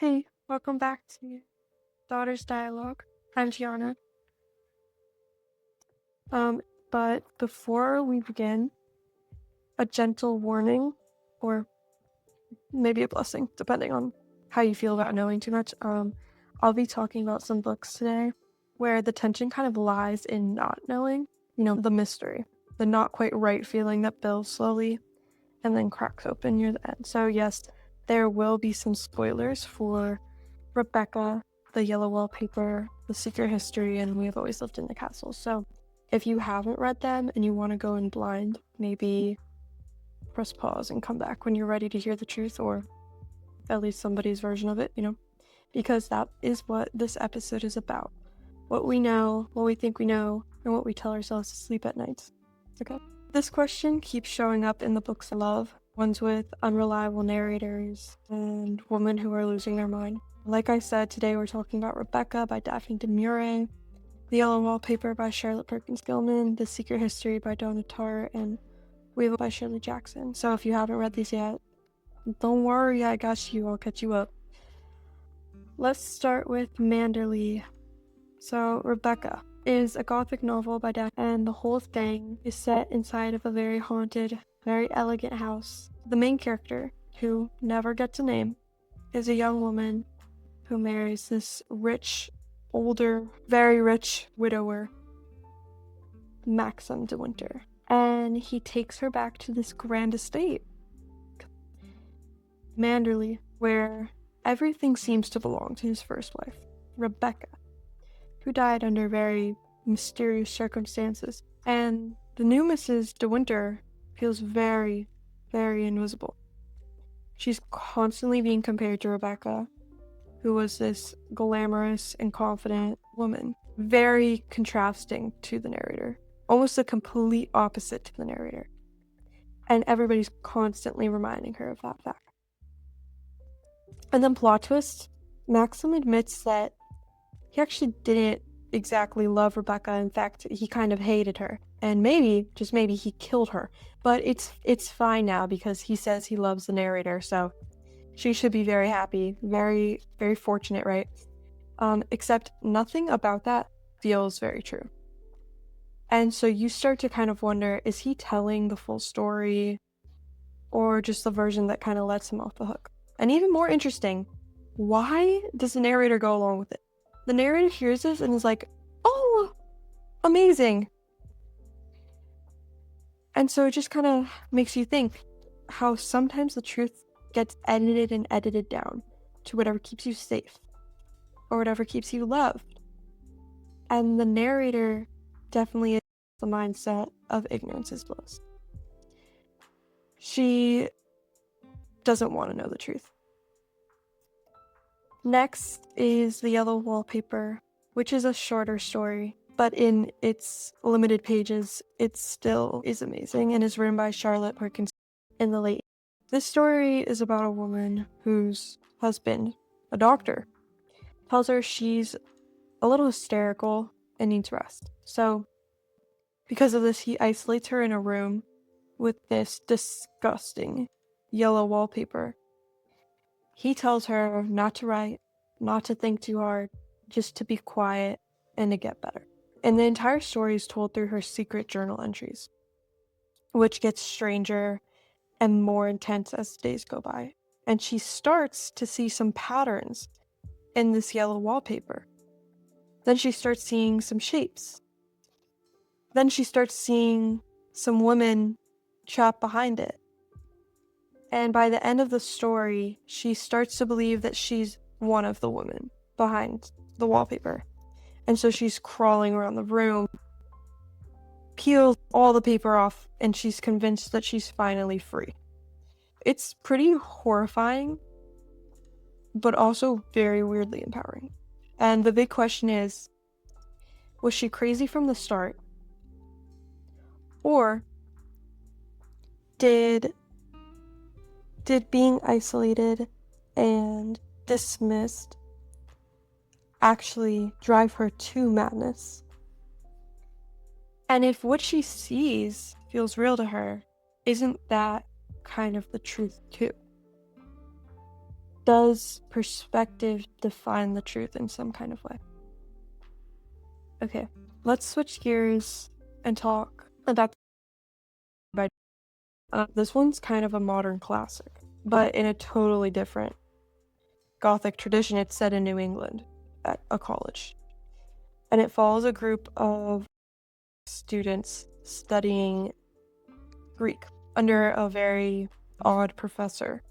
Hey, welcome back to Daughter's Dialogue. I'm Gianna. But before we begin, a gentle warning, or maybe a blessing, depending on how you feel about knowing too much. I'll be talking about some books today where the tension kind of lies in not knowing, the mystery, the not quite right feeling that builds slowly and then cracks open near the end. So yes, there will be some spoilers for Rebecca, The Yellow Wallpaper, The Secret History, and We Have Always Lived in the Castle. So if you haven't read them and you want to go in blind, maybe press pause and come back when you're ready to hear the truth, or at least somebody's version of it, because that is what this episode is about. What we know, what we think we know, and what we tell ourselves to sleep at nights. Okay. This question keeps showing up in the books I love, ones with unreliable narrators and women who are losing their mind. Like I said, today we're talking about Rebecca by Daphne du Maurier, The Yellow Wallpaper by Charlotte Perkins Gilman, The Secret History by Donna Tartt, and Weevil by Shirley Jackson. So if you haven't read these yet, don't worry, I got you, I'll catch you up. Let's start with Manderley. So Rebecca is a gothic novel by Daphne, and the whole thing is set inside of a very haunted, very elegant house. The main character, who never gets a name, is a young woman who marries this rich, older, very rich widower, Maxim de Winter. And he takes her back to this grand estate, Manderley, where everything seems to belong to his first wife, Rebecca, who died under very mysterious circumstances. And the new Mrs. de Winter feels very, very invisible. She's constantly being compared to Rebecca, who was this glamorous and confident woman, very contrasting to the narrator, almost a complete opposite to the narrator. And everybody's constantly reminding her of that fact. And then plot twist, Maxim admits that he actually didn't exactly love Rebecca. In fact, he kind of hated her. And maybe, just maybe, he killed her. But it's fine now because he says he loves the narrator, so she should be very happy, very, very fortunate, right? Except nothing about that feels very true. And so you start to kind of wonder, is he telling the full story or just the version that kind of lets him off the hook? And even more interesting, why does the narrator go along with it? The narrator hears this and is like, oh, amazing. And so it just kind of makes you think how sometimes the truth gets edited and edited down to whatever keeps you safe or whatever keeps you loved. And the narrator definitely is the mindset of ignorance is bliss. She doesn't want to know the truth. Next is The Yellow Wallpaper, which is a shorter story, but in its limited pages, it still is amazing and is written by Charlotte Perkins in the late. This story is about a woman whose husband, a doctor, tells her she's a little hysterical and needs rest. So, because of this, he isolates her in a room with this disgusting yellow wallpaper. He tells her not to write, not to think too hard, just to be quiet and to get better. And the entire story is told through her secret journal entries, which gets stranger and more intense as the days go by. And she starts to see some patterns in this yellow wallpaper. Then she starts seeing some shapes. Then she starts seeing some women trapped behind it. And by the end of the story, she starts to believe that she's one of the women behind the wallpaper. And so she's crawling around the room, peels all the paper off, and she's convinced that she's finally free. It's pretty horrifying, but also very weirdly empowering. And the big question is, was she crazy from the start? Or did being isolated and dismissed actually drive her to madness? And if what she sees feels real to her, isn't that kind of the truth too? Does perspective define the truth in some kind of way? Okay, let's switch gears and talk about this one's kind of a modern classic, but in a totally different Gothic tradition. It's set in New England at a college, and it follows a group of students studying Greek under a very odd professor.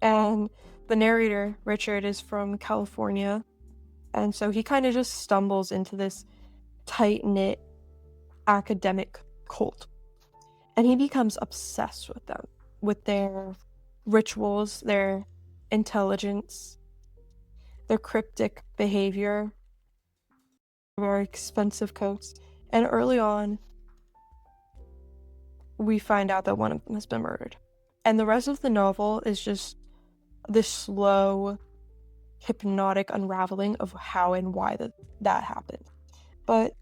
And the narrator, Richard, is from California, and so he kind of just stumbles into this tight-knit academic cult, and he becomes obsessed with them, with their rituals, their intelligence, their cryptic behavior, very expensive coats. And early on, we find out that one of them has been murdered. And the rest of the novel is just this slow, hypnotic unraveling of how and why that happened. But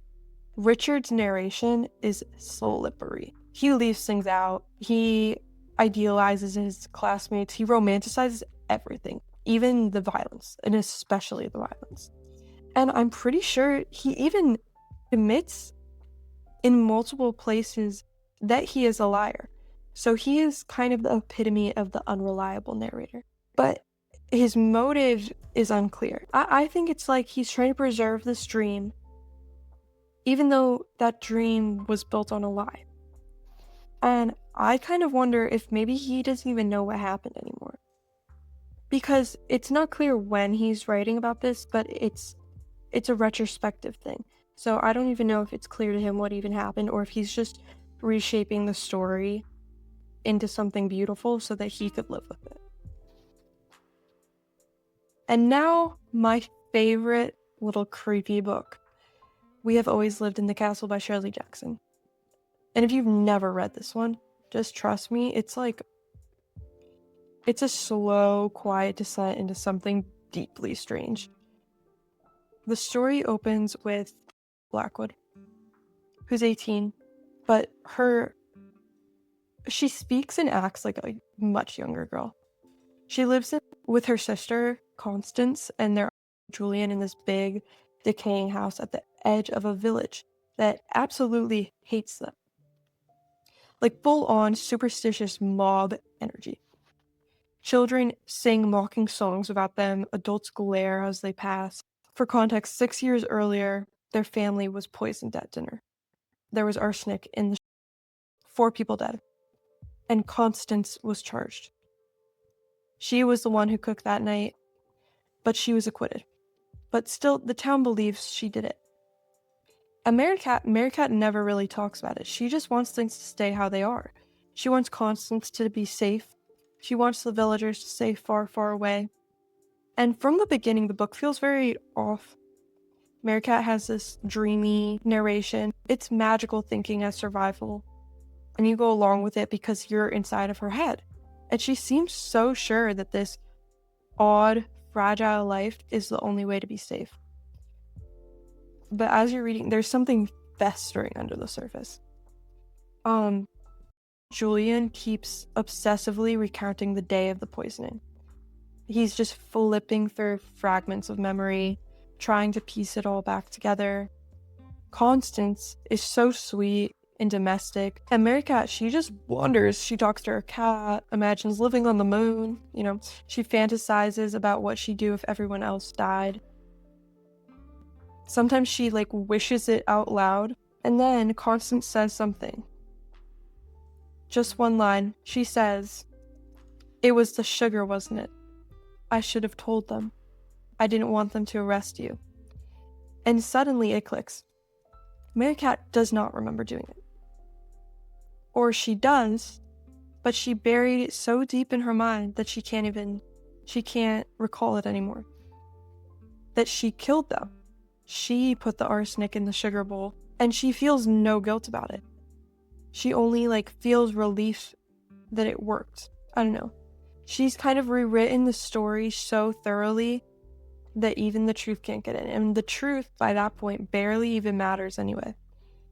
Richard's narration is slippery. He leaves things out. He idealizes his classmates. He romanticizes everything, even the violence, and especially the violence. And I'm pretty sure he even admits in multiple places that he is a liar. So he is kind of the epitome of the unreliable narrator. But his motive is unclear. I think it's like he's trying to preserve this dream, even though that dream was built on a lie. And I kind of wonder if maybe he doesn't even know what happened anymore. Because it's not clear when he's writing about this, but it's a retrospective thing. So I don't even know if it's clear to him what even happened, or if he's just reshaping the story into something beautiful so that he could live with it. And now, my favorite little creepy book, We Have Always Lived in the Castle by Shirley Jackson. And if you've never read this one, just trust me, it's a slow, quiet descent into something deeply strange. The story opens with Blackwood, who's 18, but she speaks and acts like a much younger girl. She lives with her sister, Constance, and their Julian in this big, decaying house at the edge of a village that absolutely hates them. Like full-on superstitious mob energy. Children sing mocking songs about them, adults glare as they pass. For context, 6 years earlier, their family was poisoned at dinner. There was arsenic in the 4 people dead, and Constance was charged. She was the one who cooked that night, but she was acquitted. But still, the town believes she did it. And Mary Cat never really talks about it. She just wants things to stay how they are. She wants Constance to be safe. She wants the villagers to stay far, far away. And from the beginning, the book feels very off. Mary Cat has this dreamy narration. It's magical thinking as survival. And you go along with it because you're inside of her head. And she seems so sure that this odd, fragile life is the only way to be safe. But as you're reading, there's something festering under the surface. Julian keeps obsessively recounting the day of the poisoning. He's just flipping through fragments of memory, trying to piece it all back together. Constance is so sweet and domestic, and Mary Cat, she just wanders. She talks to her cat, imagines living on the moon, she fantasizes about what she'd do if everyone else died. Sometimes she wishes it out loud, and then Constance says something. Just one line. She says, "It was the sugar, wasn't it? I should have told them. I didn't want them to arrest you." And suddenly it clicks. Mary Cat does not remember doing it. Or she does, but she buried it so deep in her mind that she can't recall it anymore. That she killed them. She put the arsenic in the sugar bowl, and she feels no guilt about it. She only feels relief that it worked. I don't know. She's kind of rewritten the story so thoroughly that even the truth can't get in. And the truth, by that point, barely even matters anyway.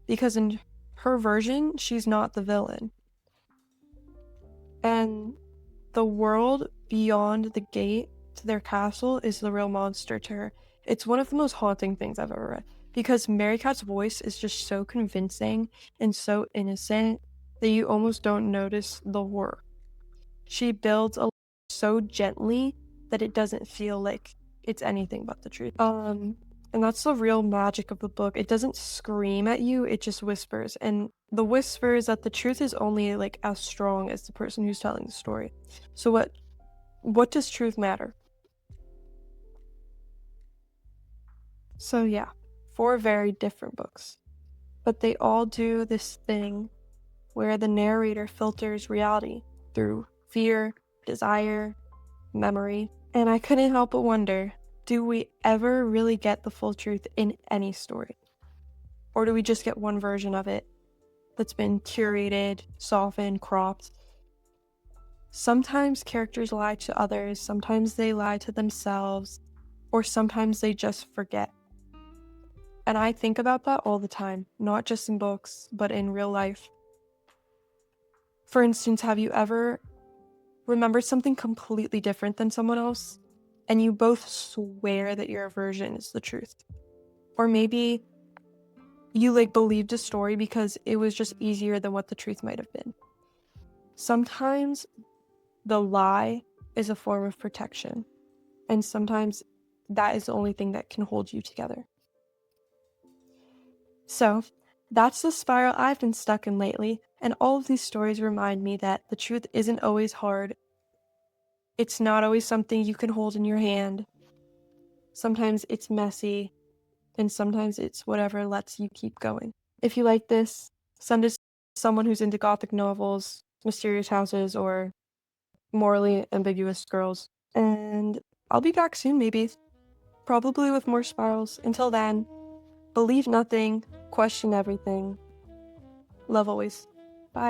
Because in her version, she's not the villain. And the world beyond the gate to their castle is the real monster to her. It's one of the most haunting things I've ever read because Mary Cat's voice is just so convincing and so innocent that you almost don't notice the horror. She builds a so gently that it doesn't feel like it's anything but the truth. And that's the real magic of the book. It doesn't scream at you, it just whispers. And the whisper is that the truth is only like as strong as the person who's telling the story. So what does truth matter? So yeah, 4 very different books. But they all do this thing where the narrator filters reality through fear, desire, memory. And I couldn't help but wonder, do we ever really get the full truth in any story? Or do we just get one version of it that's been curated, softened, cropped? Sometimes characters lie to others, sometimes they lie to themselves, or sometimes they just forget. And I think about that all the time, not just in books, but in real life. For instance, have you ever remembered something completely different than someone else, and you both swear that your version is the truth? Or maybe you believed a story because it was just easier than what the truth might have been. Sometimes the lie is a form of protection, and sometimes that is the only thing that can hold you together. So that's the spiral I've been stuck in lately, and all of these stories remind me that the truth isn't always hard. It's not always something you can hold in your hand. Sometimes it's messy, and sometimes it's whatever lets you keep going. If you like this, send it to someone who's into gothic novels, mysterious houses, or morally ambiguous girls. And I'll be back soon, maybe. Probably with more spirals. Until then, believe nothing, question everything. Love always. Bye.